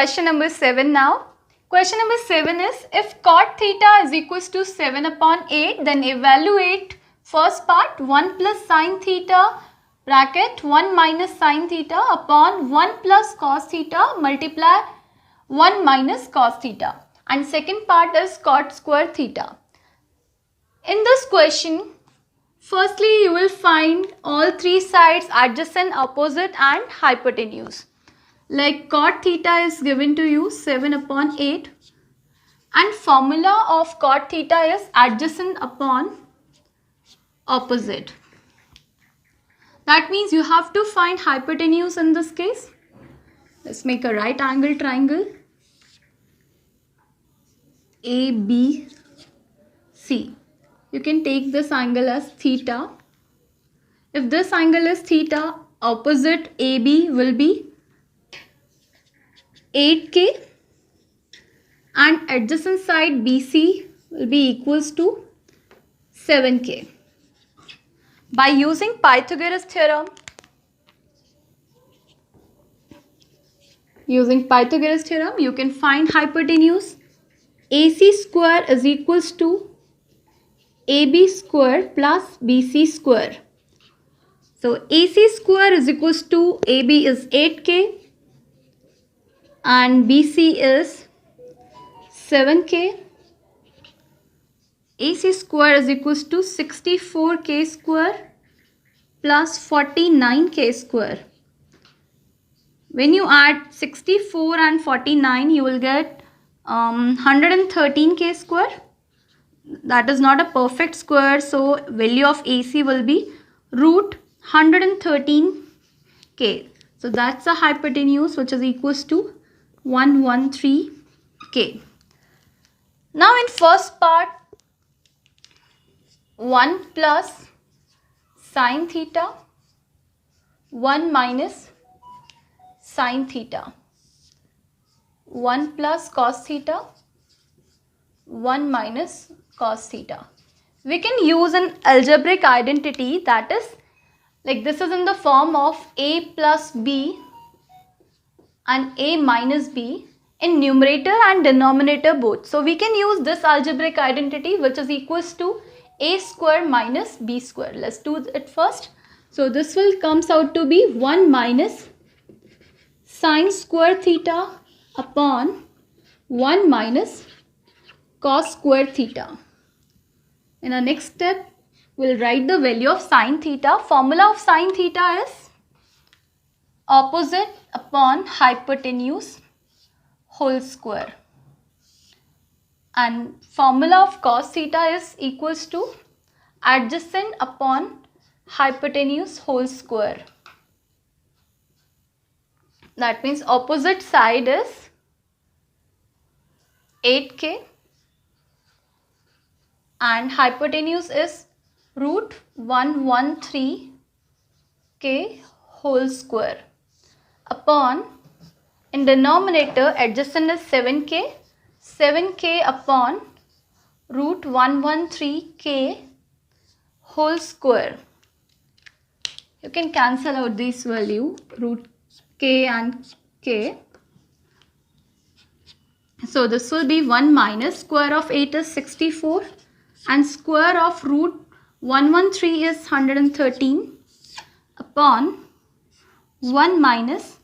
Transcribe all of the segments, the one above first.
question number 7 now. Question number 7 is, if cot theta is equals to 7 upon 8, then evaluate first part 1 plus sin theta bracket 1 minus sin theta upon 1 plus cos theta multiply 1 minus cos theta. And second part is cot square theta. In this question, firstly you will find all three sides adjacent, opposite and hypotenuse. Like cot theta is given to you 7 upon 8 and formula of cot theta is adjacent upon opposite. That means you have to find hypotenuse in this case. Let's make a right angle triangle ABC. You can take this angle as theta. If this angle is theta, opposite AB will be 8K and adjacent side BC will be equals to 7K. By using Pythagoras theorem, you can find hypotenuse. AC square is equals to AB square plus BC square. So AC square is equals to AB is 8K and BC is 7K. AC square is equals to 64K square plus 49K square. When you add 64 and 49, you will get 113K square. That is not a perfect square, so value of AC will be root 113K. So that's a hypotenuse which is equals to 113K. Now in first part, 1 plus sin theta, 1 minus sin theta, 1 plus cos theta, 1 minus cos theta. We can use an algebraic identity, that is like this is in the form of a plus b and a minus b in numerator and denominator both. So we can use this algebraic identity which is equals to a square minus b square. Let's do it first. So this will comes out to be 1 minus sin square theta upon 1 minus cos square theta. In our next step, we'll write the value of sin theta. Formula of sin theta is opposite upon hypotenuse whole square. And formula of cos theta is equals to adjacent upon hypotenuse whole square. That means opposite side is 8K and hypotenuse is root 113K whole square upon, in denominator adjacent is 7K, 7K upon root 113K whole square. You can cancel out this value, root K and K. So this will be 1 minus square of 8 is 64 and square of root 113 is 113 upon 1 minus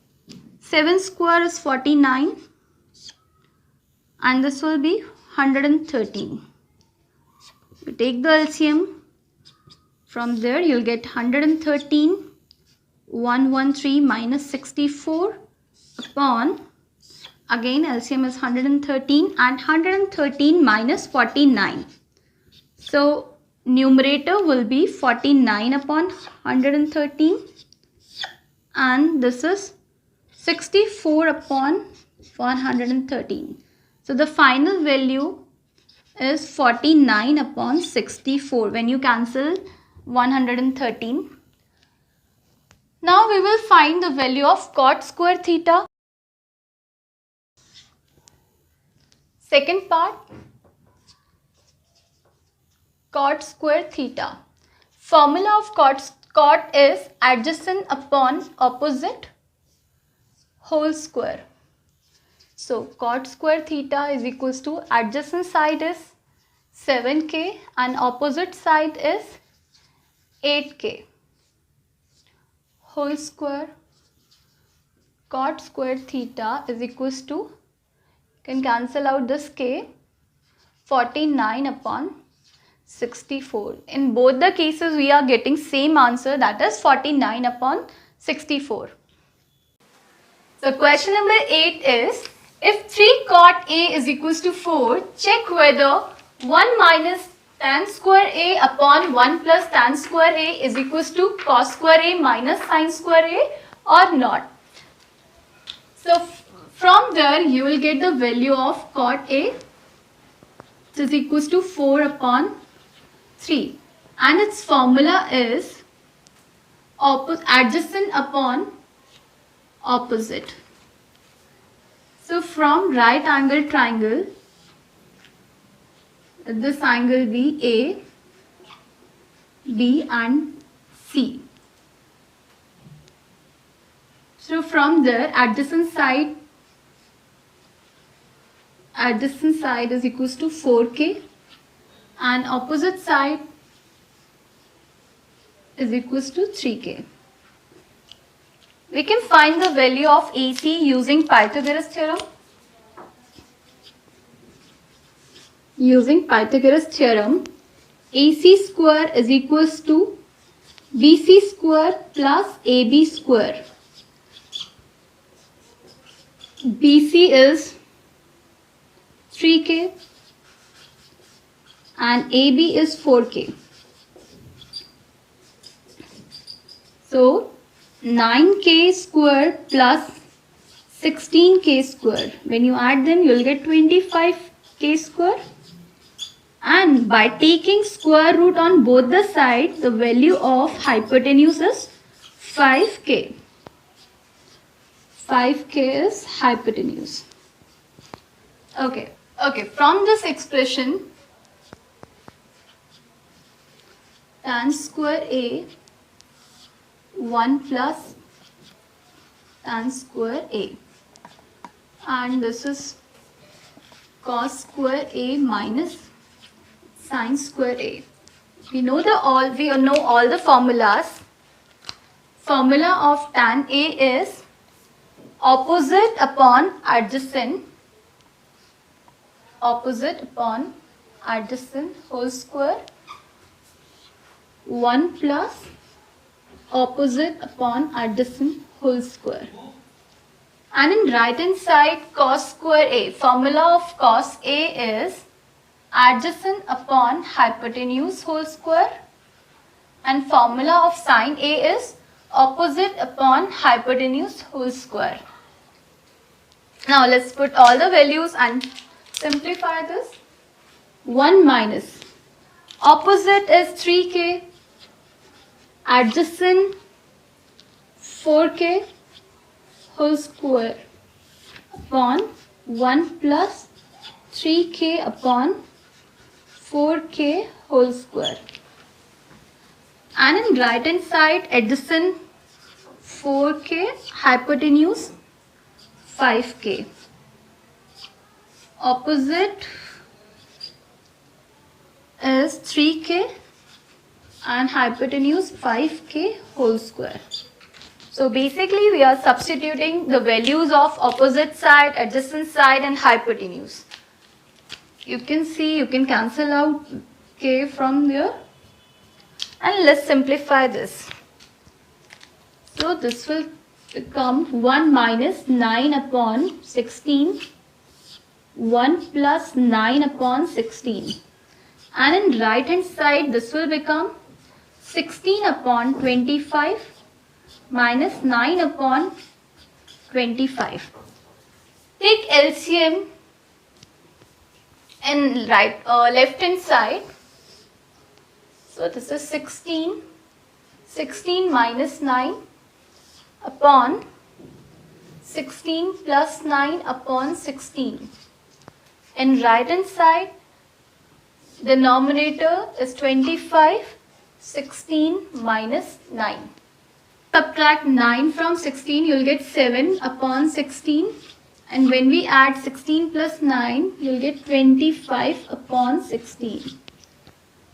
7 square is 49 and this will be 113. You take the LCM, from there you will get 113, 113 minus 64 upon, again LCM is 113 and 113 minus 49. So numerator will be 49 upon 113 and this is 64 upon 113. So the final value is 49 upon 64 when you cancel 113. Now we will find the value of cot square theta. Second part, cot square theta. Formula of cot is adjacent upon opposite whole square. So cot square theta is equals to adjacent side is 7k and opposite side is 8k whole square. Cot square theta is equals to, can cancel out this k, 49 upon 64. In both the cases we are getting same answer, that is 49 upon 64. So question number 8 is, if 3 cot A is equals to 4, check whether 1 minus tan square A upon 1 plus tan square A is equals to cos square A minus sin square A or not. So from there you will get the value of cot A, which is equals to 4 upon 3, and its formula is adjacent upon opposite. So from right angle triangle, this angle be A, B and C. So from there adjacent side is equals to 4k and opposite side is equals to 3k. We can find the value of AC using Pythagoras theorem. Using Pythagoras theorem, AC square is equals to BC square plus AB square. BC is 3k and AB is 4k. So 9k square plus 16k square. When you add them, you will get 25k square. And by taking square root on both the sides, the value of hypotenuse is 5k. 5k is hypotenuse. Okay. From this expression, tan square A 1 plus tan square A, and this is cos square A minus sin square A. We know all the formulas. Formula of tan A is opposite upon adjacent. Opposite upon adjacent whole square 1 plus opposite upon adjacent whole square. And in right hand side cos square A, formula of cos A is adjacent upon hypotenuse whole square, and formula of sin A is opposite upon hypotenuse whole square. Now let's put all the values and simplify this. 1 minus opposite is 3k, adjacent 4k whole square upon 1 plus 3k upon 4k whole square. And in right hand side adjacent 4k, hypotenuse 5k. Opposite is 3k and hypotenuse 5k whole square. So basically we are substituting the values of opposite side, adjacent side and hypotenuse. You can see, you can cancel out k from there, and let's simplify this. So this will become 1 minus 9 upon 16, 1 plus 9 upon 16. And in right hand side this will become 16 upon 25 minus 9 upon 25. Take LCM in left hand side. So this is 16 minus 9 upon 16 plus 9 upon 16. In right hand side, denominator is 25, 16 minus 9. Subtract 9 from 16, you will get 7 upon 16 And when we add 16 plus 9, you'll get 25 upon 16.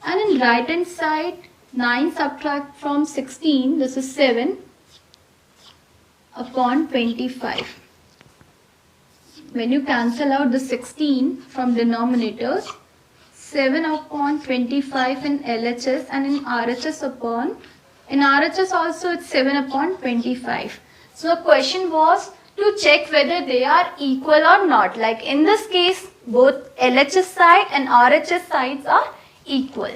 And in right hand side, 9 subtract from 16, this is 7 upon 25. When you cancel out the 16 from denominators, 7 upon 25 in LHS and in RHS also it's 7 upon 25. So the question was to check whether they are equal or not. Like in this case, both LHS side and RHS sides are equal.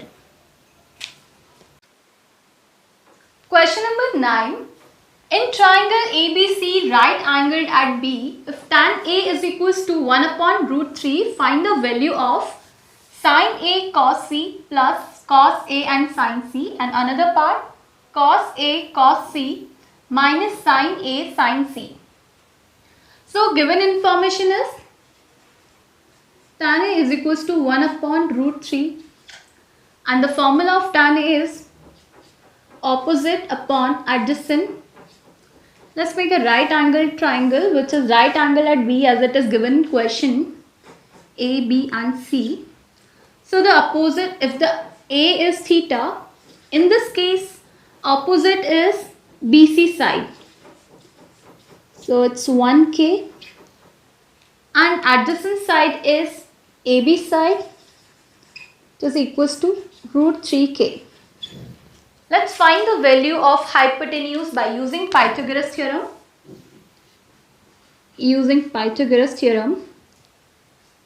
Question number 9. In triangle ABC right angled at B, if tan A is equals to 1 upon root 3, find the value of sin A cos C plus cos A and sin C, and another part cos A cos C minus sin A sin C. So given information is tan A is equals to 1 upon root 3 and the formula of tan A is opposite upon adjacent. Let's make a right angled triangle which is right angle at B as it is given in question A, B and C. So the opposite, if the A is theta, in this case opposite is BC side. So it's 1K and adjacent side is AB side, which is equals to root 3K. Let's find the value of hypotenuse by using Pythagoras theorem. Using Pythagoras theorem,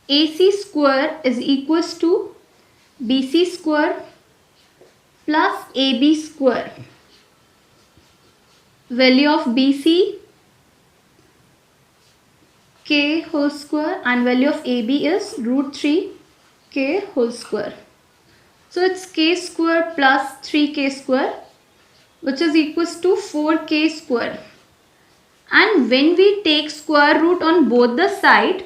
AC square is equals to BC square plus AB square. Value of BC K whole square and value of AB is root 3 K whole square. So it's K square plus 3K square, which is equals to 4K square. And when we take square root on both the side,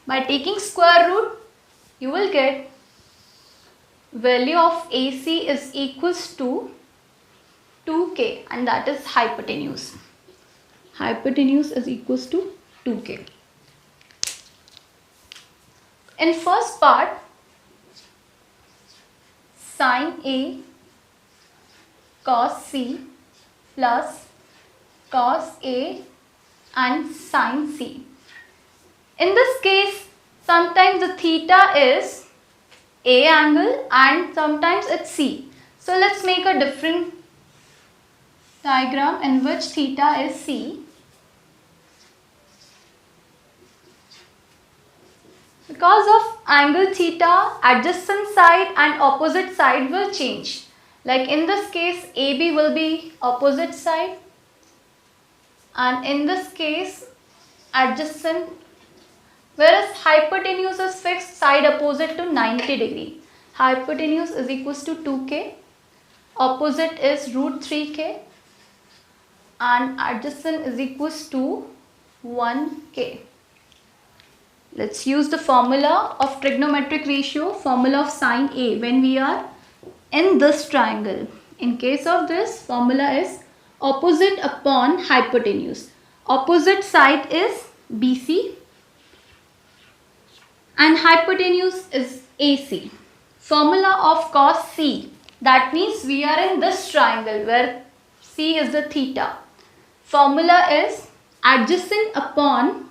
by taking square root, you will get value of AC is equals to 2K, and that is hypotenuse. Hypotenuse is equals to 2K. In first part, sin A cos C plus cos A and sin C. In this case, sometimes the theta is A angle and sometimes it's C. So let's make a different diagram in which theta is C. Because of angle theta, adjacent side and opposite side will change. Like in this case, AB will be opposite side and in this case, adjacent, whereas hypotenuse is fixed side opposite to 90 degree. Hypotenuse is equals to 2K, opposite is root 3K and adjacent is equals to 1K. Let's use the formula of trigonometric ratio, formula of sin A when we are in this triangle. In case of this, formula is opposite upon hypotenuse. Opposite side is BC and hypotenuse is AC. Formula of cos C, that means we are in this triangle where C is the theta. Formula is adjacent upon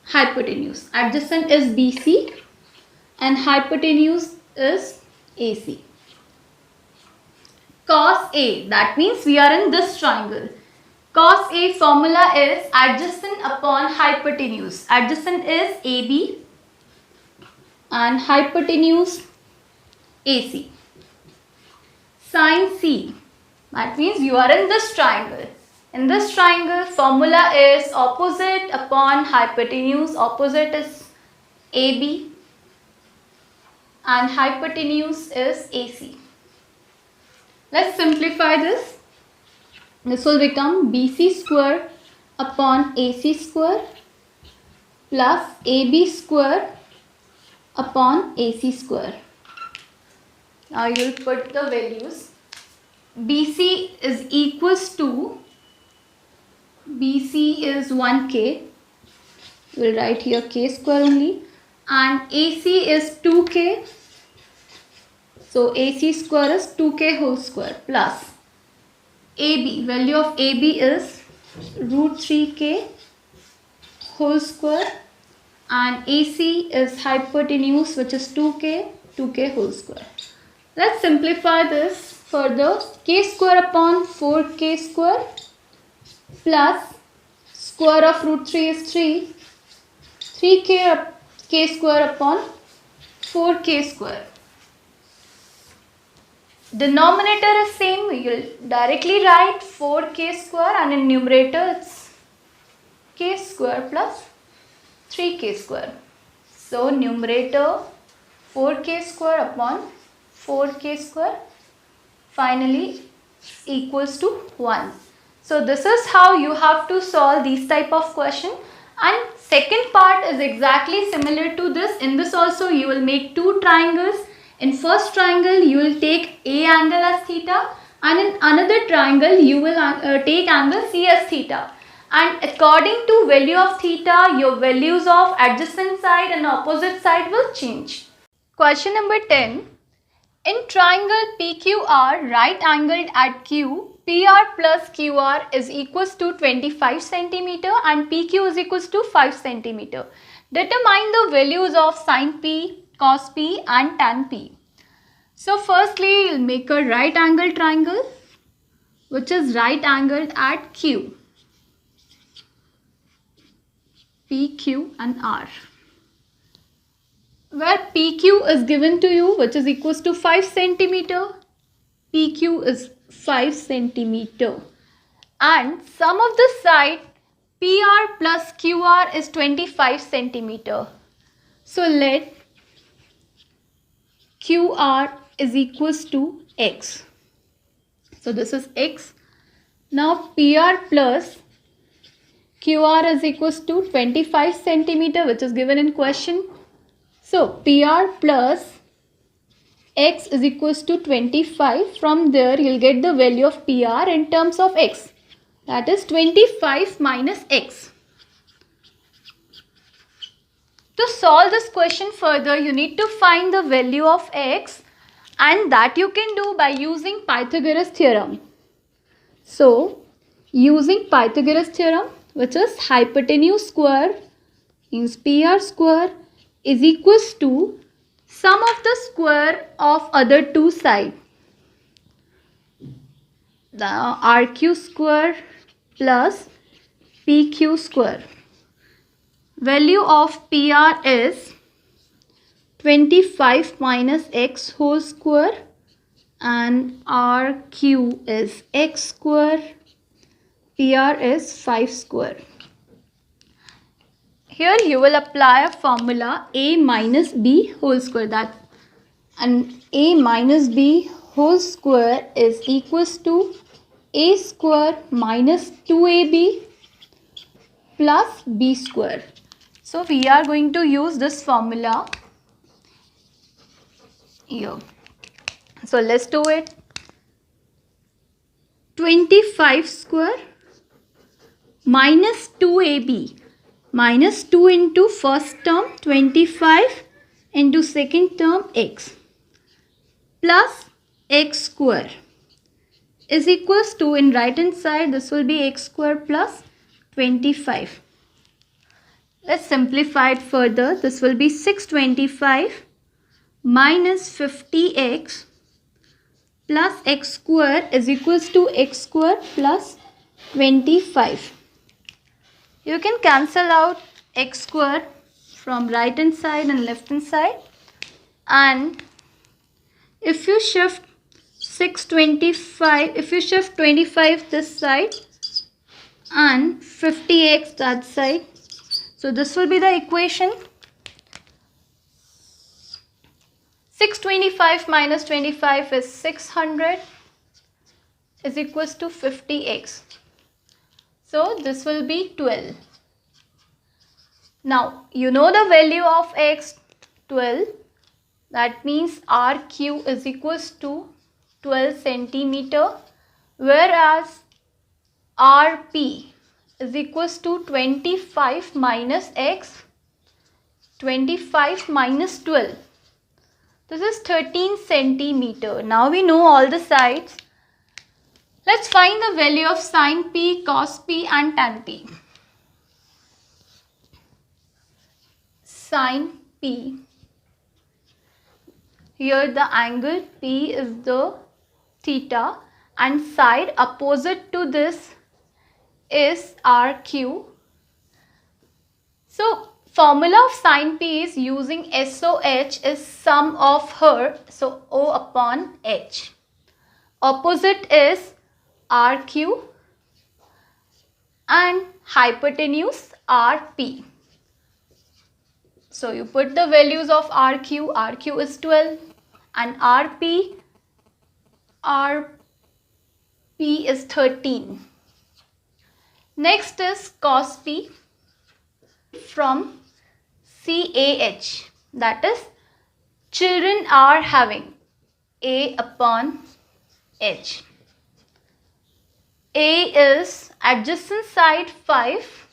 hypotenuse. Adjacent is BC and hypotenuse is AC. Cos A, that means we are in this triangle. Cos A formula is adjacent upon hypotenuse. Adjacent is AB and hypotenuse AC. Sin C, that means you are in this triangle. In this triangle, formula is opposite upon hypotenuse. Opposite is AB and hypotenuse is AC. Let's simplify this. This will become BC square upon AC square plus AB square upon AC square. Now you will put the values. BC is equals to, BC is 1K we'll write here k square only, and AC is 2k, so AC square is 2k whole square, plus AB, value of AB is root 3k whole square, and AC is hypotenuse, which is 2k whole square. Let's simplify this further. K square upon 4k square plus square of root 3 is 3, 3k k square upon 4k square. Denominator is same, we will directly write 4k square, and in numerator it's k square plus 3k square. So numerator 4k square upon 4k square finally equals to 1. So this is how you have to solve these type of question. And second part is exactly similar to this. In this also you will make two triangles. In first triangle you will take A angle as theta, and in another triangle you will take angle C as theta. And according to value of theta, your values of adjacent side and opposite side will change. Question number 10. In triangle PQR, right angled at Q, PR plus QR is equals to 25 cm and PQ is equals to 5 cm. Determine the values of sin P, cos P and tan P. So firstly, we'll make a right angle triangle which is right angled at Q, P, Q and R, where PQ is given to you, which is equals to 5 cm. PQ is 5 cm. And sum of the side PR plus QR is 25 cm. So let QR is equals to X. So this is X. Now PR plus QR is equals to 25 cm, which is given in question. So PR plus X is equals to 25. From there you will get the value of PR in terms of X. That is 25 minus X. To solve this question further, you need to find the value of X, and that you can do by using Pythagoras theorem. So using Pythagoras theorem, which is hypotenuse square means PR square is equals to sum of the square of other two sides. The RQ square plus PQ square. Value of PR is 25 minus X whole square and RQ is X square, PR is 5 square. Here you will apply a formula A minus B whole square, and A minus B whole square is equals to A square minus 2AB plus B square. So we are going to use this formula here. So let's do it. 25 square minus 2AB, minus 2 into first term 25 into second term X, plus X square is equals to, in right hand side this will be X square plus 25. Let's simplify it further. This will be 625 minus 50x plus x square is equals to x square plus 25. You can cancel out x square from right hand side and left hand side, and if you shift 625, if you shift 25 this side and 50x that side, so this will be the equation. 625 minus 25 is 600 is equals to 50x. So this will be 12. Now you know the value of x, 12. That means RQ is equals to 12 centimeter, whereas RP is equals to 25 minus x, 25 minus 12. This is 13 centimeter. Now we know all the sides. Let's find the value of sin p, cos p and tan p. Sin p. Here the angle p is the theta and side opposite to this is RQ. So formula of sin p is using SOH is sum of her, so O upon H. Opposite is RQ and hypotenuse RP. So you put the values of RQ is 12 and RP is 13. Next is cos p from CAH, that is children are having A upon H. A is adjacent side 5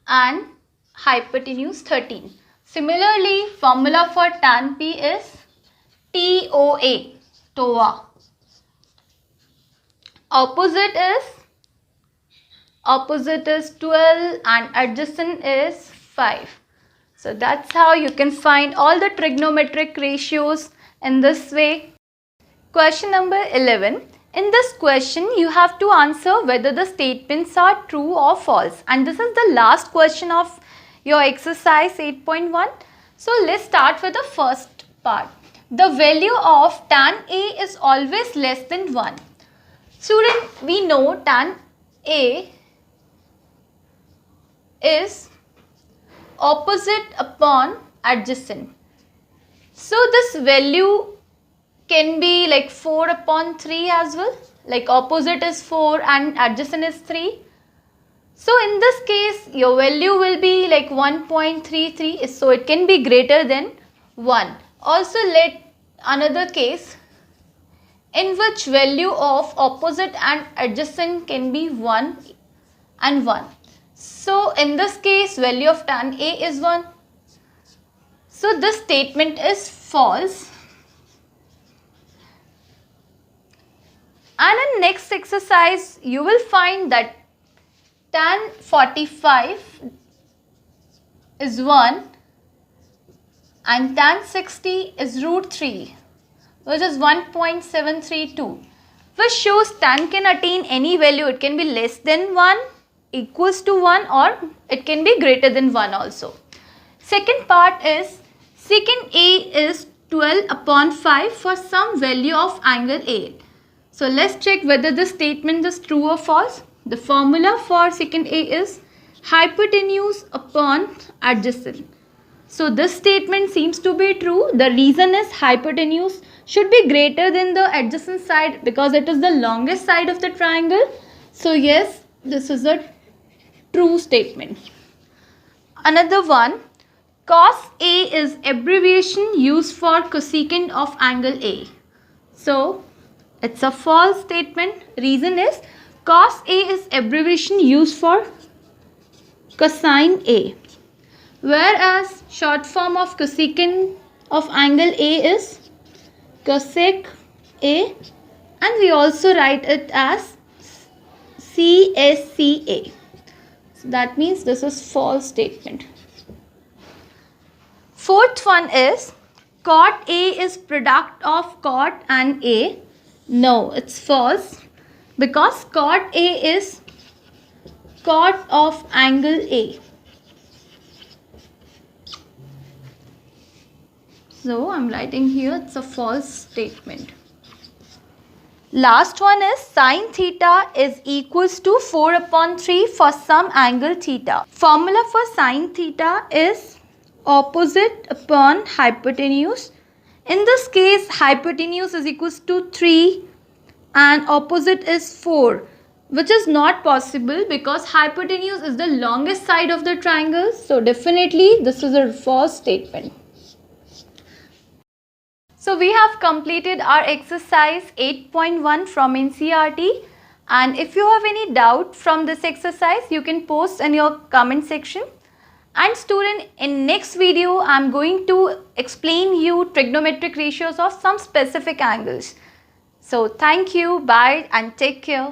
and hypotenuse 13. Similarly, formula for tan p is TOA, TOA. Opposite is 12 and adjacent is 5. So that's how you can find all the trigonometric ratios in this way. Question number 11. In this question, you have to answer whether the statements are true or false. And this is the last question of your exercise 8.1. So let's start with the first part. The value of tan A is always less than 1. Student, we know tan A is opposite upon adjacent. So this value can be like 4 upon 3 as well. Like opposite is 4 and adjacent is 3. So in this case, your value will be like 1.33. So it can be greater than 1. Also let another case in which value of opposite and adjacent can be 1 and 1. So in this case, value of tan A is 1. So this statement is false. And in next exercise, you will find that tan 45 is 1 and tan 60 is root 3, which is 1.732, which shows tan can attain any value. It can be less than 1, equals to 1, or it can be greater than 1 also. Second part is secant A is 12 upon 5 for some value of angle A. So let's check whether this statement is true or false. The formula for secant A is hypotenuse upon adjacent. So this statement seems to be true. The reason is hypotenuse should be greater than the adjacent side because it is the longest side of the triangle. So yes, this is a true statement. Another one, cos A is abbreviation used for cosecant of angle A. So it's a false statement. Reason is cos A is abbreviation used for cosine A, whereas short form of cosecant of angle A is cosec A, and we also write it as CSCA. So that means this is false statement. Fourth one is cot A is product of cot and A. No, it's false because cot A is cot of angle A. So I'm writing here it's a false statement. Last one is sin theta is equals to 4 upon 3 for some angle theta. Formula for sin theta is opposite upon hypotenuse. In this case, hypotenuse is equals to 3 and opposite is 4, which is not possible because hypotenuse is the longest side of the triangle. So definitely this is a false statement. So we have completed our exercise 8.1 from NCERT, And if you have any doubt from this exercise, you can post in your comment section. And student, in next video, I am going to explain you trigonometric ratios of some specific angles. So thank you, bye and take care.